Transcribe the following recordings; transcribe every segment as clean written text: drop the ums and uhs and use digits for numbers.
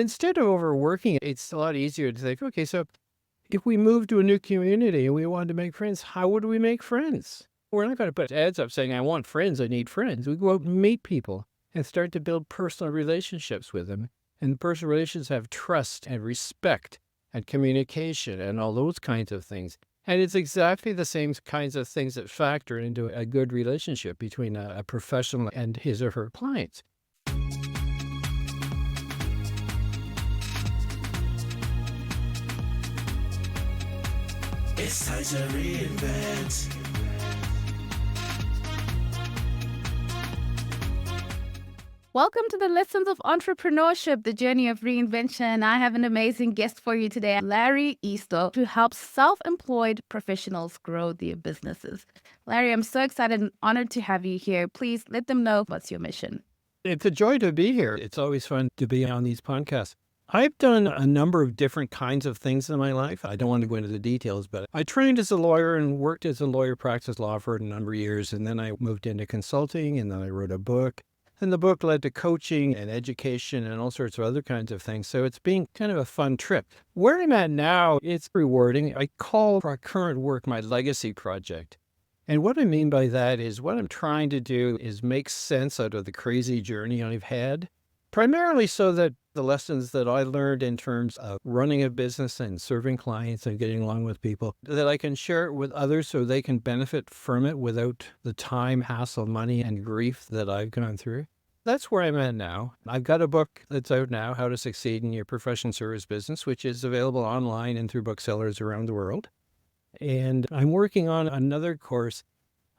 Instead of overworking it, it's a lot easier to think, okay, so if we move to a new community and we wanted to make friends, how would we make friends? We're not going to put ads up saying, I want friends, I need friends. We go out and meet people and start to build personal relationships with them. And personal relationships have trust and respect and communication and all those kinds of things. And it's exactly the same kinds of things that factor into a good relationship between a professional and his or her clients. It's time to reinvent. Welcome to the Lessons of Entrepreneurship, the journey of reinvention. I have an amazing guest for you today, Larry Easto, who helps self-employed professionals grow their businesses. Larry, I'm so excited and honored to have you here. Please let them know what's your mission. It's a joy to be here. It's always fun to be on these podcasts. I've done a number of different kinds of things in my life. I don't want to go into the details, but I trained as a lawyer and worked as a lawyer, practiced law for a number of years. And then I moved into consulting, and then I wrote a book. And the book led to coaching and education and all sorts of other kinds of things. So it's been kind of a fun trip. Where I'm at now, it's rewarding. I call our current work my legacy project. And what I mean by that is what I'm trying to do is make sense out of the crazy journey I've had, primarily so that the lessons that I learned in terms of running a business and serving clients and getting along with people, that I can share it with others so they can benefit from it without the time, hassle, money, and grief that I've gone through. That's where I'm at now. I've got a book that's out now, How to Succeed in Your Professional Service Business, which is available online and through booksellers around the world. And I'm working on another course.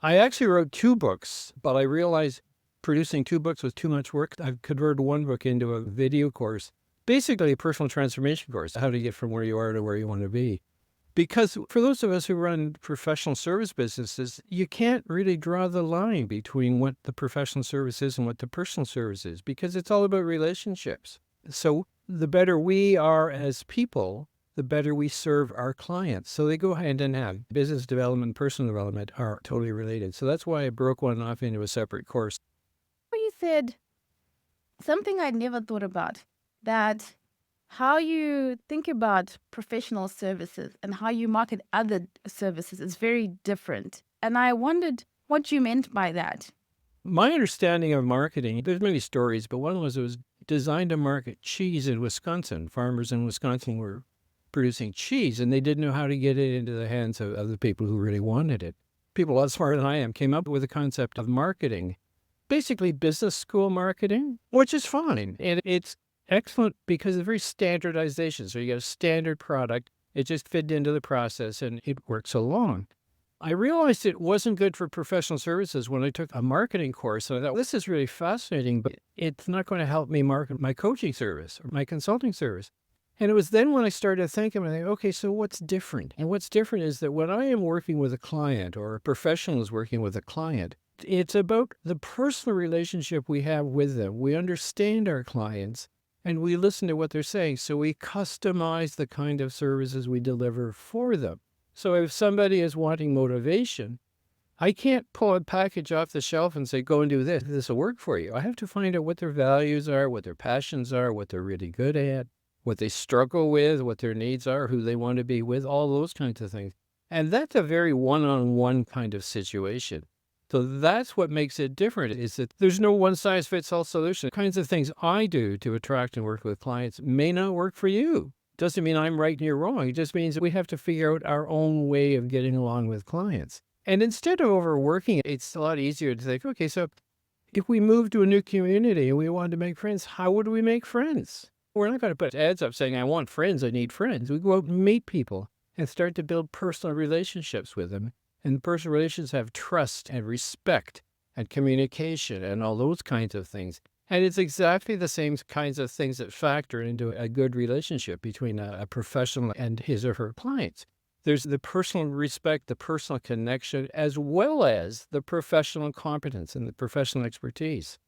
I actually wrote 2 books, but I realized producing 2 books was too much work. I've converted 1 book into a video course, basically a personal transformation course, how to get from where you are to where you want to be. Because for those of us who run professional service businesses, you can't really draw the line between what the professional service is and what the personal service is, because it's all about relationships. So the better we are as people, the better we serve our clients. So they go hand in hand. Business development and personal development are totally related. So that's why I broke one off into a separate course. You said something I never thought about, that how you think about professional services and how you market other services is very different. And I wondered what you meant by that. My understanding of marketing, there's many stories, but one was it was designed to market cheese in Wisconsin. Farmers in Wisconsin were producing cheese, and they didn't know how to get it into the hands of the people who really wanted it. People a lot smarter than I am came up with the concept of marketing, basically business school marketing, which is fine. And it's excellent because it's very standardization. So you get a standard product, it just fit into the process, and it works along. I realized it wasn't good for professional services when I took a marketing course. And I thought, this is really fascinating, but it's not going to help me market my coaching service or my consulting service. And it was then when I started thinking, okay, so what's different? And what's different is that when I am working with a client or a professional is working with a client, it's about the personal relationship we have with them. We understand our clients and we listen to what they're saying. So we customize the kind of services we deliver for them. So if somebody is wanting motivation, I can't pull a package off the shelf and say, go and do this. This will work for you. I have to find out what their values are, what their passions are, what they're really good at, what they struggle with, what their needs are, who they want to be with, all those kinds of things. And that's a very one-on-one kind of situation. So that's what makes it different, is that there's no one-size-fits-all solution. The kinds of things I do to attract and work with clients may not work for you. Doesn't mean I'm right and you're wrong. It just means that we have to figure out our own way of getting along with clients. And instead of overworking it, it's a lot easier to think, okay, so if we move to a new community and we wanted to make friends, how would we make friends? We're not going to put ads up saying, I want friends, I need friends. We go out and meet people and start to build personal relationships with them. And personal relationships have trust and respect and communication and all those kinds of things. And it's exactly the same kinds of things that factor into a good relationship between a professional and his or her clients. There's the personal respect, the personal connection, as well as the professional competence and the professional expertise.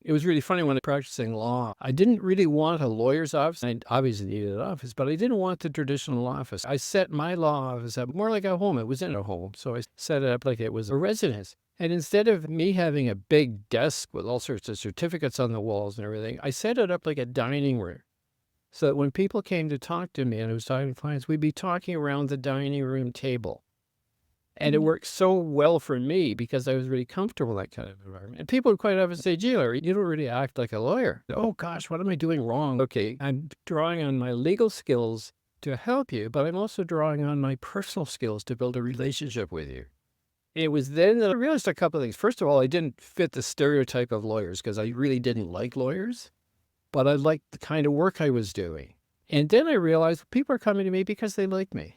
It was really funny when I was practicing law. I didn't really want a lawyer's office. I obviously needed an office, but I didn't want the traditional office. I set my law office up more like a home. It was in a home, so I set it up like it was a residence. And instead of me having a big desk with all sorts of certificates on the walls and everything, I set it up like a dining room. So that when people came to talk to me and I was talking to clients, we'd be talking around the dining room table. And it Mhm. worked so well for me because I was really comfortable in that kind of environment. And people would quite often say, gee, Larry, you don't really act like a lawyer. Oh, gosh, what am I doing wrong? Okay, I'm drawing on my legal skills to help you, but I'm also drawing on my personal skills to build a relationship with you. It was then that I realized a couple of things. First of all, I didn't fit the stereotype of lawyers because I really didn't like lawyers, but I liked the kind of work I was doing. And then I realized people are coming to me because they like me.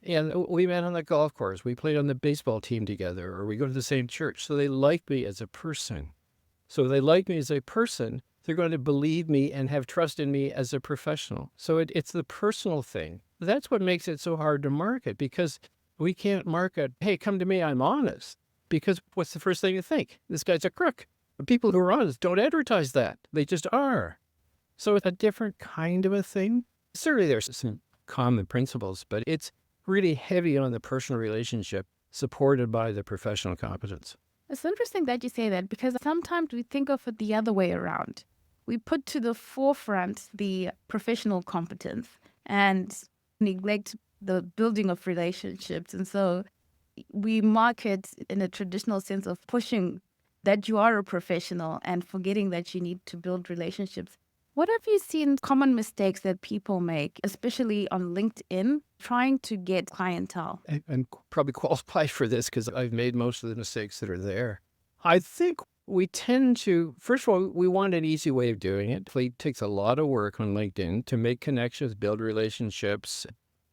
And we met on the golf course. We played on the baseball team together, or we go to the same church. So they like me as a person. So if they like me as a person, they're going to believe me and have trust in me as a professional. So it's the personal thing. That's what makes it so hard to market because we can't market, hey, come to me, I'm honest. Because what's the first thing you think? This guy's a crook. The people who are honest don't advertise that. They just are. So it's a different kind of a thing. Certainly there's some common principles, but it's really heavy on the personal relationship supported by the professional competence. It's interesting that you say that because sometimes we think of it the other way around. We put to the forefront the professional competence and neglect the building of relationships. And so we market in a traditional sense of pushing that you are a professional and forgetting that you need to build relationships. What have you seen common mistakes that people make, especially on LinkedIn, trying to get clientele? I'm probably qualified for this because I've made most of the mistakes that are there. I think we tend to, first of all, we want an easy way of doing it. It takes a lot of work on LinkedIn to make connections, build relationships,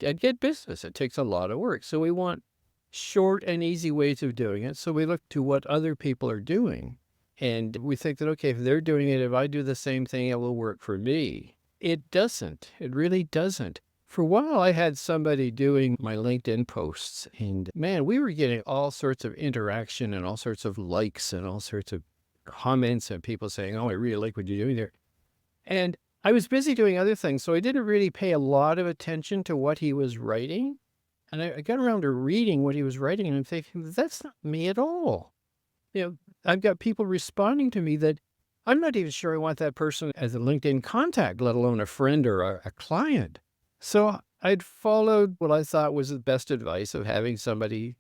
and get business. It takes a lot of work. So we want short and easy ways of doing it. So we look to what other people are doing. And we think that, okay, if they're doing it, if I do the same thing, it will work for me. It doesn't. It really doesn't. For a while, I had somebody doing my LinkedIn posts, and man, we were getting all sorts of interaction and all sorts of likes and all sorts of comments and people saying, oh, I really like what you're doing there. And I was busy doing other things, so I didn't really pay a lot of attention to what he was writing. And I got around to reading what he was writing, and I'm thinking, that's not me at all. I've got people responding to me that I'm not even sure I want that person as a LinkedIn contact, let alone a friend or a client. So I'd followed what I thought was the best advice of having somebody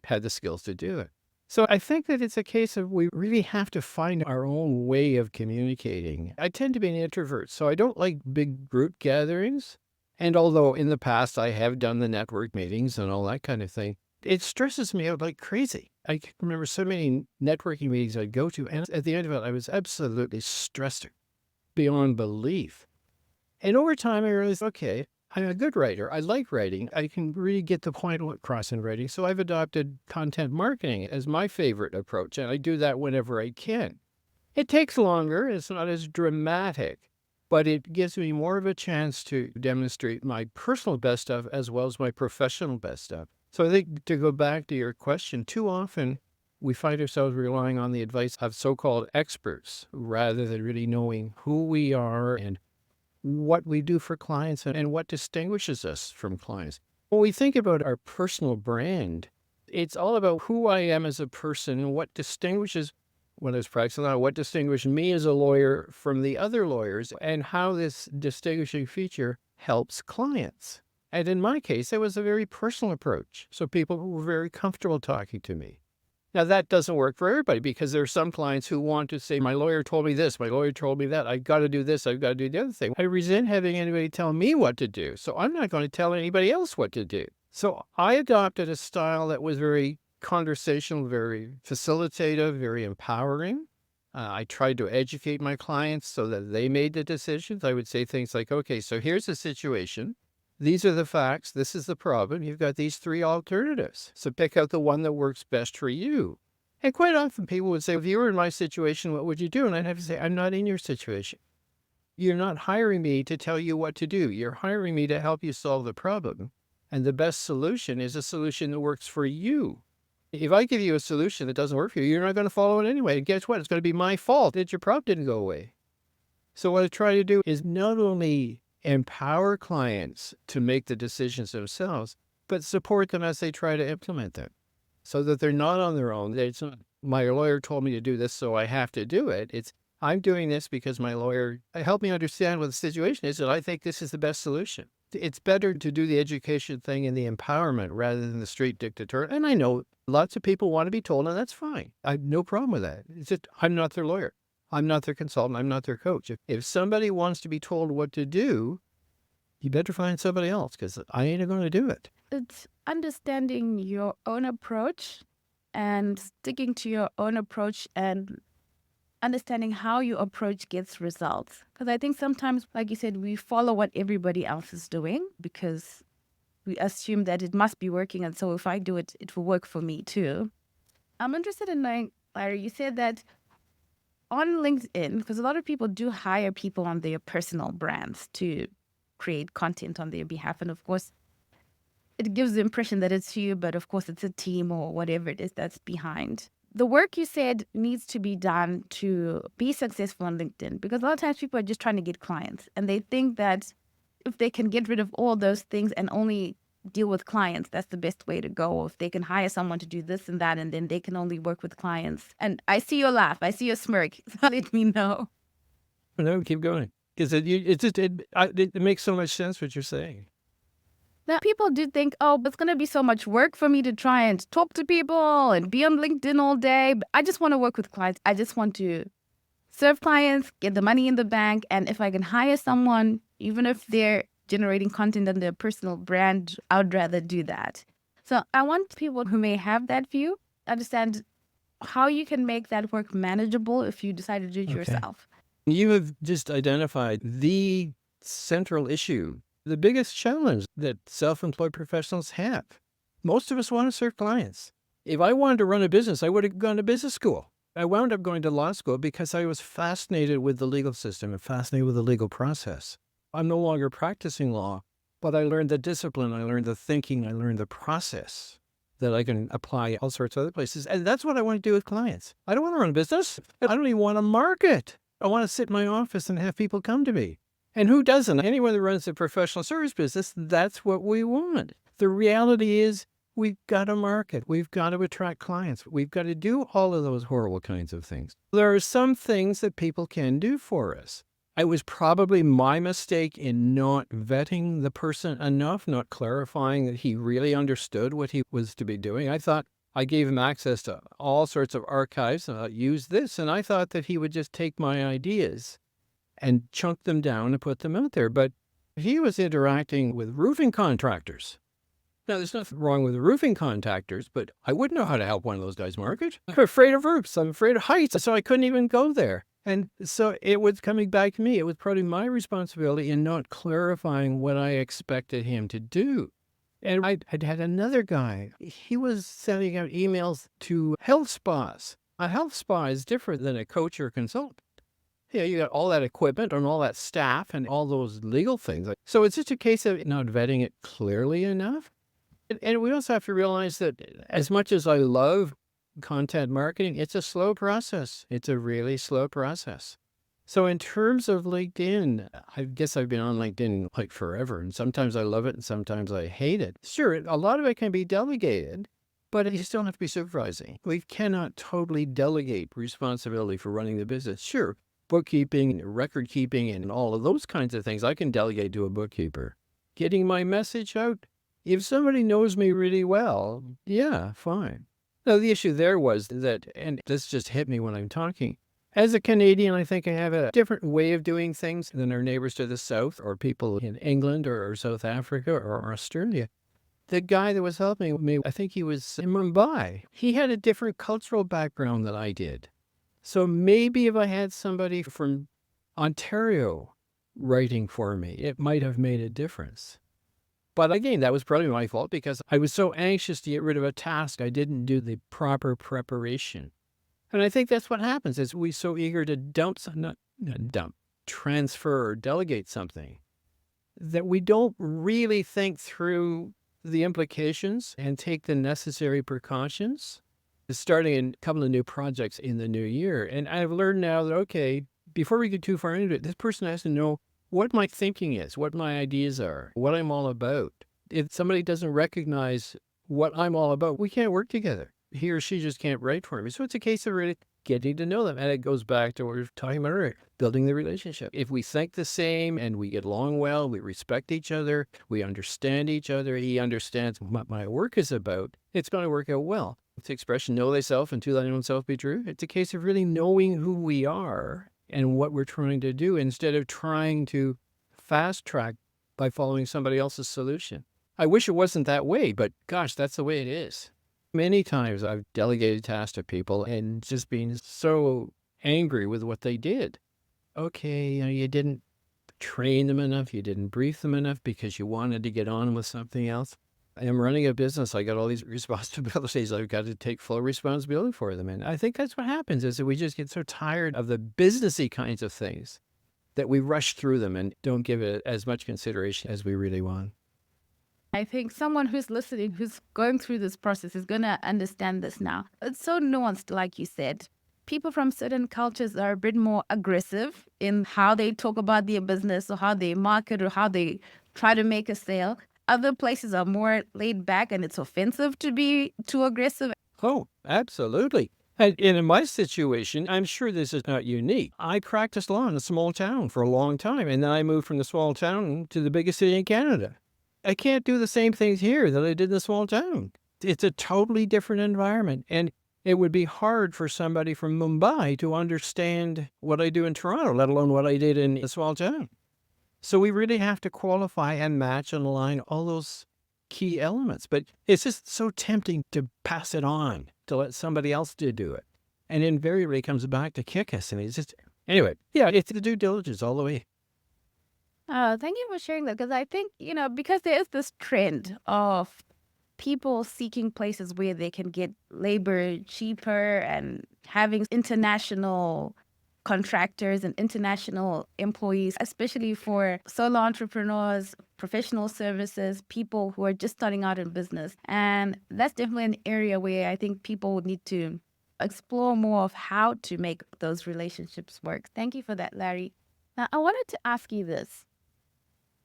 had the skills to do it. So I think that it's a case of we really have to find our own way of communicating. I tend to be an introvert, so I don't like big group gatherings. And although in the past I have done the network meetings and all that kind of thing, it stresses me out like crazy. I can remember so many networking meetings I'd go to, and at the end of it, I was absolutely stressed beyond belief. And over time, I realized, okay, I'm a good writer. I like writing. I can really get the point across in writing. So I've adopted content marketing as my favorite approach, and I do that whenever I can. It takes longer. It's not as dramatic, but it gives me more of a chance to demonstrate my personal best stuff as well as my professional best stuff. So I think to go back to your question, too often we find ourselves relying on the advice of so-called experts rather than really knowing who we are and what we do for clients and what distinguishes us from clients. When we think about our personal brand, it's all about who I am as a person and what distinguishes, when I was practicing law, what distinguished me as a lawyer from the other lawyers and how this distinguishing feature helps clients. And in my case, it was a very personal approach. So people were very comfortable talking to me. Now, that doesn't work for everybody because there are some clients who want to say, my lawyer told me this, my lawyer told me that, I've got to do this, I've got to do the other thing. I resent having anybody tell me what to do, so I'm not going to tell anybody else what to do. So I adopted a style that was very conversational, very facilitative, very empowering. I tried to educate my clients so that they made the decisions. I would say things like, okay, so here's the situation. These are the facts. This is the problem. You've got these three alternatives. So pick out the one that works best for you. And quite often people would say, if you were in my situation, what would you do? And I'd have to say, I'm not in your situation. You're not hiring me to tell you what to do. You're hiring me to help you solve the problem. And the best solution is a solution that works for you. If I give you a solution that doesn't work for you, you're not going to follow it anyway. And guess what? It's going to be my fault that your problem didn't go away. So what I try to do is not only empower clients to make the decisions themselves, but support them as they try to implement them so that they're not on their own. It's not, my lawyer told me to do this, so I have to do it. It's, I'm doing this because my lawyer helped me understand what the situation is, and I think this is the best solution. It's better to do the education thing and the empowerment rather than the straight dictatorial. And I know lots of people want to be told, and that's fine. I have no problem with that. It's just I'm not their lawyer. I'm not their consultant. I'm not their coach. If somebody wants to be told what to do, you better find somebody else because I ain't going to do it. It's understanding your own approach and sticking to your own approach and understanding how your approach gets results. Because I think sometimes, like you said, we follow what everybody else is doing because we assume that it must be working. And so if I do it, it will work for me too. I'm interested in knowing, Larry, you said that on LinkedIn, because a lot of people do hire people on their personal brands to create content on their behalf. And of course, it gives the impression that it's you, but of course, it's a team or whatever it is that's behind. The work you said needs to be done to be successful on LinkedIn, because a lot of times people are just trying to get clients and they think that if they can get rid of all those things and only deal with clients, that's the best way to go. Or if they can hire someone to do this and that, and then they can only work with clients. And I see your laugh. I see your smirk. So let me know. No, keep going. Because it makes so much sense what you're saying. Now, people do think, oh, it's going to be so much work for me to try and talk to people and be on LinkedIn all day. But I just want to work with clients. I just want to serve clients, get the money in the bank. And if I can hire someone, even if they're generating content on their personal brand, I would rather do that. So I want people who may have that view understand how you can make that work manageable if you decide to do it yourself. You have just identified the central issue, the biggest challenge that self-employed professionals have. Most of us want to serve clients. If I wanted to run a business, I would have gone to business school. I wound up going to law school because I was fascinated with the legal system and fascinated with the legal process. I'm no longer practicing law, but I learned the discipline, I learned the thinking, I learned the process that I can apply all sorts of other places. And that's what I want to do with clients. I don't want to run a business. I don't even want to market. I want to sit in my office and have people come to me. And who doesn't? Anyone that runs a professional service business, that's what we want. The reality is we've got to market. We've got to attract clients. We've got to do all of those horrible kinds of things. There are some things that people can do for us. It was probably my mistake in not vetting the person enough, not clarifying that he really understood what he was to be doing. I thought I gave him access to all sorts of archives. Use this. And I thought that he would just take my ideas and chunk them down and put them out there. But he was interacting with roofing contractors. Now, there's nothing wrong with the roofing contractors, but I wouldn't know how to help one of those guys market. I'm afraid of roofs. I'm afraid of heights. So I couldn't even go there. And so it was coming back to me. It was probably my responsibility in not clarifying what I expected him to do. And I had had another guy. He was sending out emails to health spas. A health spa is different than a coach or consultant. Yeah, you got all that equipment and all that staff and all those legal things. So it's just a case of not vetting it clearly enough. And we also have to realize that as much as I love content marketing, it's a slow process. It's a really slow process. So in terms of LinkedIn, I guess I've been on LinkedIn like forever, and sometimes I love it and sometimes I hate it. Sure, a lot of it can be delegated, but you still have to be supervising. We cannot totally delegate responsibility for running the business. Sure, bookkeeping, record keeping, and all of those kinds of things I can delegate to a bookkeeper. Getting my message out, if somebody knows me really well, yeah, fine. Now, the issue there was that, and this just hit me when I'm talking, as a Canadian, I think I have a different way of doing things than our neighbors to the south or people in England or South Africa or Australia. The guy that was helping me, I think he was in Mumbai. He had a different cultural background than I did. So maybe if I had somebody from Ontario writing for me, it might have made a difference. But again, that was probably my fault because I was so anxious to get rid of a task, I didn't do the proper preparation. And I think that's what happens is we're so eager to transfer or delegate something that we don't really think through the implications and take the necessary precautions. Starting a couple of new projects in the new year. And I've learned now that, okay, before we get too far into it, this person has to know what my thinking is, what my ideas are, what I'm all about. If somebody doesn't recognize what I'm all about, we can't work together. He or she just can't write for me. So it's a case of really getting to know them. And it goes back to what we were talking about earlier, building the relationship. If we think the same and we get along well, we respect each other, we understand each other, he understands what my work is about, it's going to work out well. It's the expression, know thyself and to thine own self be true. It's a case of really knowing who we are and what we're trying to do instead of trying to fast track by following somebody else's solution. I wish it wasn't that way, but gosh, that's the way it is. Many times I've delegated tasks to people and just been so angry with what they did. Okay, you didn't train them enough, you didn't brief them enough because you wanted to get on with something else. I'm running a business. I got all these responsibilities. I've got to take full responsibility for them. And I think that's what happens is that we just get so tired of the businessy kinds of things that we rush through them and don't give it as much consideration as we really want. I think someone who's listening, who's going through this process, is going to understand this now. It's so nuanced, like you said. People from certain cultures are a bit more aggressive in how they talk about their business or how they market or how they try to make a sale. Other places are more laid back and it's offensive to be too aggressive. Oh, absolutely. And in my situation, I'm sure this is not unique. I practiced law in a small town for a long time, and then I moved from the small town to the biggest city in Canada. I can't do the same things here that I did in the small town. It's a totally different environment, and it would be hard for somebody from Mumbai to understand what I do in Toronto, let alone what I did in a small town. So we really have to qualify and match and align all those key elements. But it's just so tempting to pass it on, to let somebody else do it. And invariably comes back to kick us. And it's just, anyway, yeah, it's the due diligence all the way. Thank you for sharing that, because I think, because there is this trend of people seeking places where they can get labor cheaper and having international contractors and international employees, especially for solo entrepreneurs, professional services, people who are just starting out in business. And that's definitely an area where I think people would need to explore more of how to make those relationships work. Thank you for that, Larry. Now, I wanted to ask you this,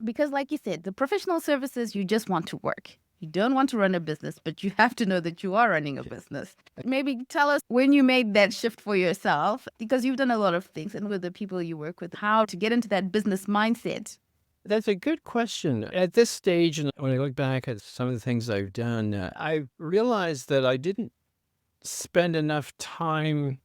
because like you said, the professional services, you just want to work. You don't want to run a business, but you have to know that you are running a business. Maybe tell us when you made that shift for yourself, because you've done a lot of things and with the people you work with, how to get into that business mindset. That's a good question. At this stage, and when I look back at some of the things I've done, I realized that I didn't spend enough time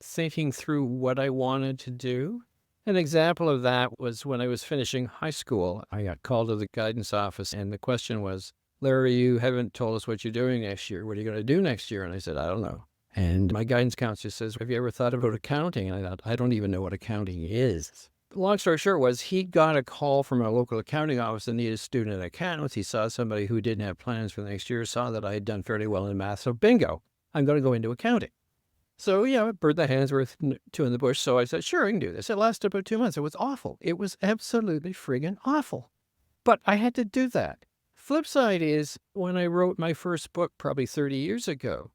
thinking through what I wanted to do. An example of that was when I was finishing high school. I got called to the guidance office, and the question was, Larry, you haven't told us what you're doing next year. What are you going to do next year? And I said, I don't know. And my guidance counselor says, have you ever thought about accounting? And I thought, I don't even know what accounting is. Long story short was he got a call from a local accounting office that needed student accountants. He saw somebody who didn't have plans for the next year, saw that I had done fairly well in math. So bingo, I'm going to go into accounting. So, bird the hand's worth two in the bush. So I said, sure, I can do this. It lasted about 2 months. It was awful. It was absolutely friggin' awful. But I had to do that. Flip side is when I wrote my first book, probably 30 years ago,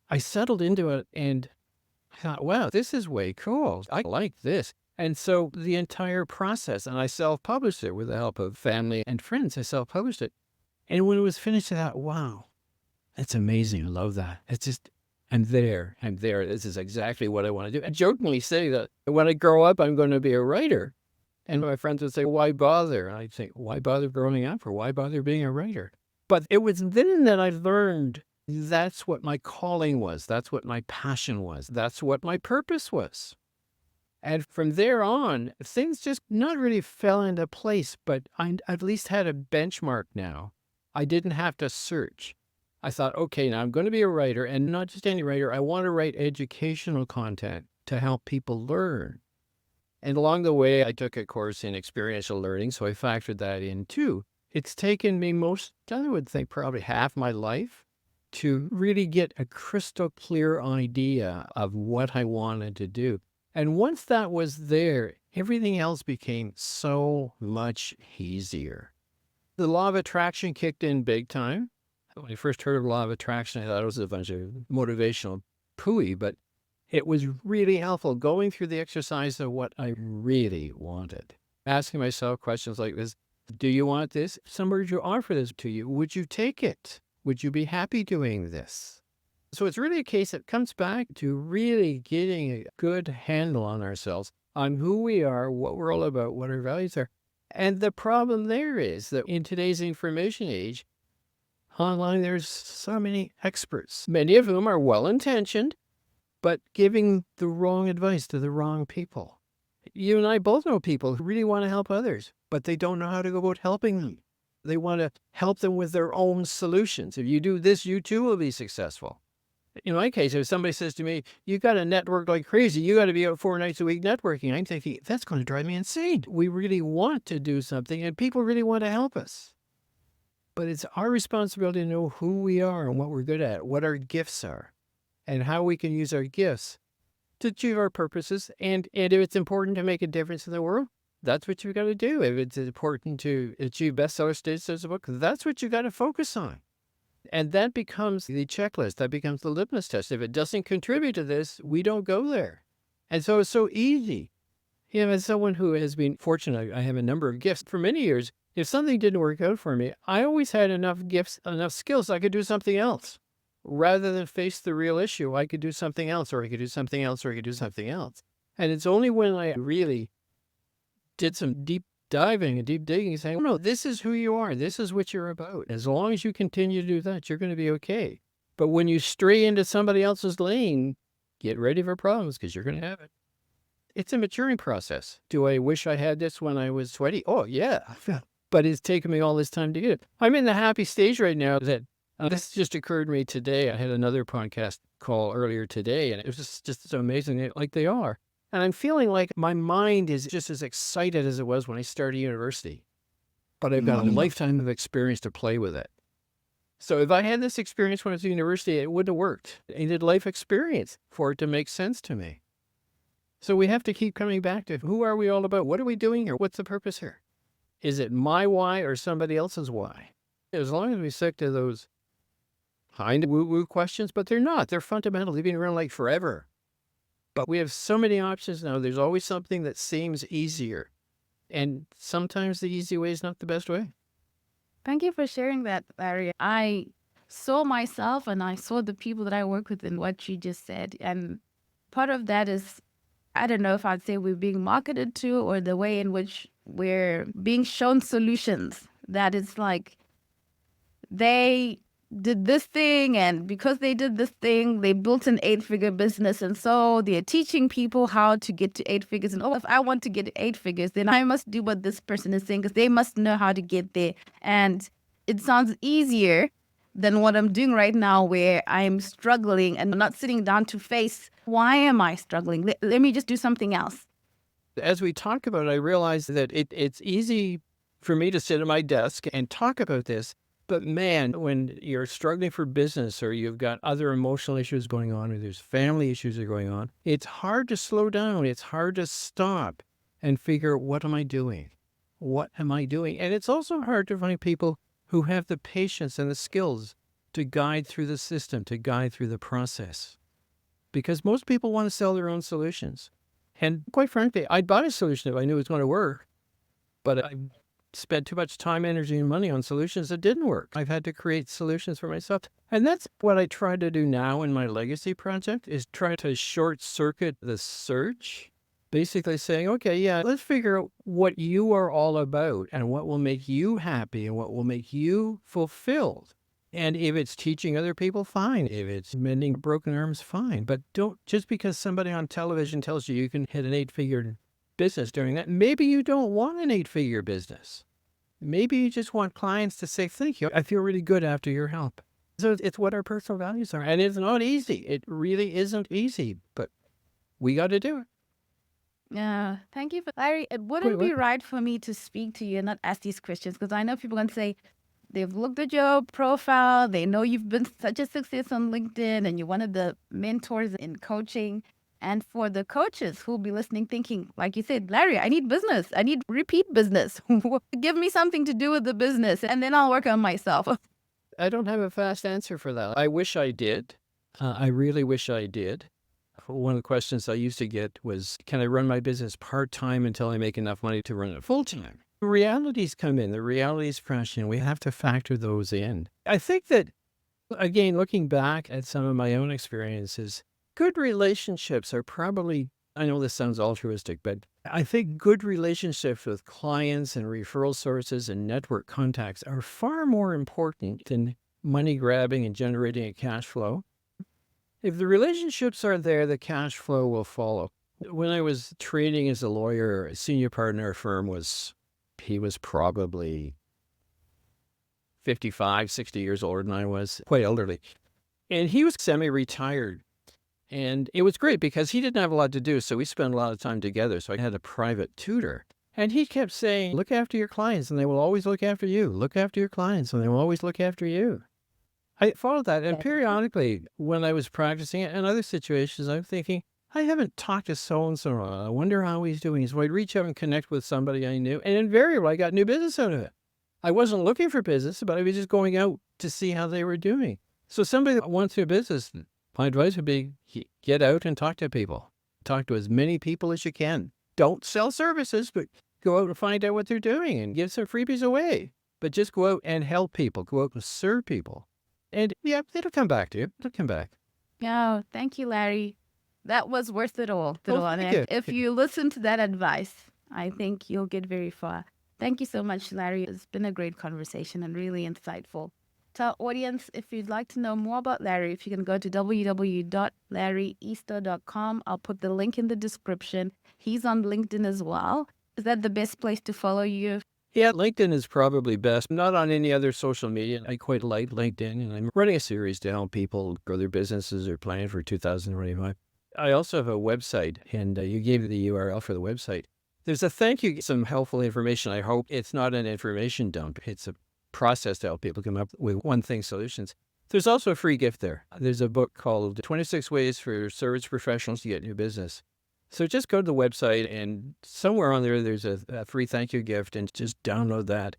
I settled into it and I thought, wow, this is way cool. I like this. And so the entire process, and I self-published it with the help of family and friends. I self-published it. And when it was finished, I thought, wow, that's amazing. I love that. It's just, I'm there. This is exactly what I want to do. I jokingly say that when I grow up, I'm going to be a writer. And my friends would say, why bother? And I'd say, why bother growing up or why bother being a writer? But it was then that I learned that's what my calling was. That's what my passion was. That's what my purpose was. And from there on, things just not really fell into place, but I at least had a benchmark now. I didn't have to search. I thought, okay, now I'm going to be a writer, and not just any writer. I want to write educational content to help people learn. And along the way, I took a course in experiential learning, so I factored that in too. It's taken me I would think probably half my life to really get a crystal clear idea of what I wanted to do. And once that was there, everything else became so much easier. The law of attraction kicked in big time. When I first heard of law of attraction, I thought it was a bunch of motivational pooey, but it was really helpful going through the exercise of what I really wanted. Asking myself questions like this, do you want this? If somebody were to offer this to you, would you take it? Would you be happy doing this? So it's really a case that comes back to really getting a good handle on ourselves, on who we are, what we're all about, what our values are. And the problem there is that in today's information age, online, there's so many experts, many of whom are well-intentioned, but giving the wrong advice to the wrong people. You and I both know people who really want to help others, but they don't know how to go about helping them. They want to help them with their own solutions. If you do this, you too will be successful. In my case, if somebody says to me, you got to network like crazy, you got to be out 4 nights a week networking, I'm thinking, that's going to drive me insane. We really want to do something and people really want to help us. But it's our responsibility to know who we are and what we're good at, what our gifts are, and how we can use our gifts to achieve our purposes. And if it's important to make a difference in the world, that's what you've got to do. If it's important to achieve bestseller status as a book, that's what you got to focus on. And that becomes the checklist. That becomes the litmus test. If it doesn't contribute to this, we don't go there. And so it's so easy. You know, as someone who has been fortunate, I have a number of gifts for many years. If something didn't work out for me, I always had enough gifts, enough skills, I could do something else. Rather than face the real issue, I could do something else, or I could do something else, or I could do something else. And it's only when I really did some deep diving and deep digging, saying, no, this is who you are. This is what you're about. As long as you continue to do that, you're going to be okay. But when you stray into somebody else's lane, get ready for problems because you're going to have it. It's a maturing process. Do I wish I had this when I was 20? Oh, yeah. But it's taken me all this time to get it. I'm in the happy stage right now that this just occurred to me today. I had another podcast call earlier today, and it was just so amazing, like they are. And I'm feeling like my mind is just as excited as it was when I started university. But I've got a lifetime of experience to play with it. So if I had this experience when I was at university, it wouldn't have worked. I needed life experience for it to make sense to me. So we have to keep coming back to who are we all about? What are we doing here? What's the purpose here? Is it my why or somebody else's why? As long as we stick to those kind of woo-woo questions, but they're not. They're fundamental. They've been around like forever. But we have so many options now. There's always something that seems easier. And sometimes the easy way is not the best way. Thank you for sharing that, Larry. I saw myself and I saw the people that I work with in what you just said. And part of that is, I don't know if I'd say we're being marketed to or the way in which we're being shown solutions. That it's like they did this thing, and because they did this thing, they built an 8-figure business. And so they're teaching people how to get to 8 figures. And if I want to get to 8 figures, then I must do what this person is saying because they must know how to get there. And it sounds easier than what I'm doing right now, where I'm struggling and not sitting down to face, why am I struggling? Let me just do something else. As we talk about it, I realize that it's easy for me to sit at my desk and talk about this. But man, when you're struggling for business or you've got other emotional issues going on or there's family issues that are going on, it's hard to slow down. It's hard to stop and figure, what am I doing? What am I doing? And it's also hard to find people who have the patience and the skills to guide through the system, to guide through the process. Because most people want to sell their own solutions. And quite frankly, I'd buy a solution if I knew it was going to work. But I spent too much time, energy, and money on solutions that didn't work. I've had to create solutions for myself. And that's what I try to do now in my legacy project, is try to short circuit the search. Basically saying, okay, yeah, let's figure out what you are all about and what will make you happy and what will make you fulfilled. And if it's teaching other people, fine. If it's mending broken arms, fine. But don't, just because somebody on television tells you you can hit an 8-figure business doing that, maybe you don't want an 8-figure business. Maybe you just want clients to say, thank you, I feel really good after your help. So it's what our personal values are. And it's not easy. It really isn't easy, but we got to do it. Yeah, thank you. Larry, it wouldn't be right for me to speak to you and not ask these questions, because I know people are going to say, they've looked at your profile, they know you've been such a success on LinkedIn and you're one of the mentors in coaching. And for the coaches who'll be listening, thinking, like you said, Larry, I need business. I need repeat business. Give me something to do with the business and then I'll work on myself. I don't have a fast answer for that. I wish I did. I really wish I did. One of the questions I used to get was, can I run my business part-time until I make enough money to run it full-time? Realities come in. The realities crash in. We have to factor those in. I think that Again, looking back at some of my own experiences, good relationships are probably, I know this sounds altruistic, but I think good relationships with clients and referral sources and network contacts are far more important than money grabbing and generating a cash flow. If the relationships are there, the cash flow will follow. When I was training as a lawyer, a senior partner at a firm he was probably 55, 60 years older than I was, quite elderly. And he was semi-retired. And it was great because he didn't have a lot to do, so we spent a lot of time together. So I had a private tutor. And he kept saying, look after your clients and they will always look after you. Look after your clients and they will always look after you. I followed that. And Okay. periodically, when I was practicing it in other situations, I'm thinking, I haven't talked to so-and-so. I wonder how he's doing. So I'd reach out and connect with somebody I knew. And invariably, I got new business out of it. I wasn't looking for business, but I was just going out to see how they were doing. So somebody that wants your business, my advice would be get out and talk to people. Talk to as many people as you can. Don't sell services, but go out and find out what they're doing and give some freebies away. But just go out and help people. Go out and serve people. And yeah, it'll come back to you. It'll come back. Yeah, thank you, Larry. That was worth it all. Oh, And thank you. if you listen to that advice, I think you'll get very far. Thank you so much, Larry. It's been a great conversation and really insightful. To our audience, if you'd like to know more about Larry, if you can go to www.larryeasto.com, I'll put the link in the description. He's on LinkedIn as well. Is that the best place to follow you? Yeah, LinkedIn is probably best. Not on any other social media. I quite like LinkedIn, and I'm running a series to help people grow their businesses or plan for 2025. I also have a website, and you gave the URL for the website. There's a thank you, some helpful information. I hope it's not an information dump. It's a process to help people come up with one thing solutions. There's also a free gift there. There's a book called 26 Ways for Service Professionals to Get New Business. So just go to the website and somewhere on there, there's a free thank you gift and just download that.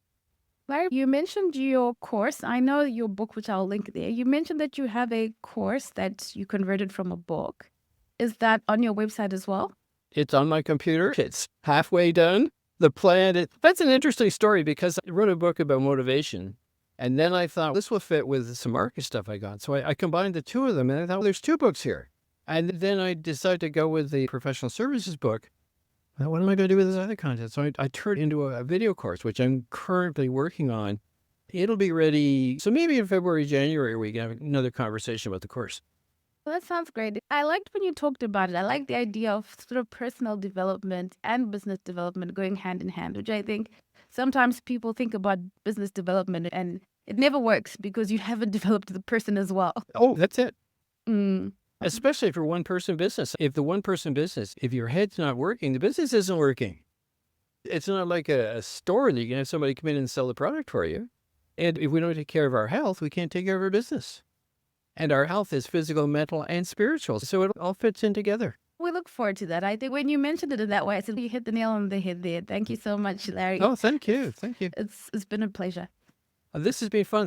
Larry, you mentioned your course. I know your book, which I'll link there. You mentioned that you have a course that you converted from a book. Is that on your website as well? It's on my computer. It's halfway done. The plan, that's an interesting story because I wrote a book about motivation. And then I thought this will fit with some market stuff I got. So I combined the two of them and I thought, well, there's two books here. And then I decided to go with the professional services book. Well, what am I going to do with this other content? So I turned it into a video course, which I'm currently working on. It'll be ready. So maybe in February, January, we can have another conversation about the course. Well, that sounds great. I liked when you talked about it. I like the idea of sort of personal development and business development going hand in hand, which I think sometimes people think about business development and it never works because you haven't developed the person as well. Oh, that's it. Mm. Especially for one person business. If the one person business, if your head's not working, the business isn't working. It's not like a store that you can have somebody come in and sell the product for you. And if we don't take care of our health, we can't take care of our business. And our health is physical, mental, and spiritual. So it all fits in together. We look forward to that. I think when you mentioned it in that way, I said, you hit the nail on the head there. Thank you so much, Larry. Oh, thank you. Thank you. It's been a pleasure. This has been fun.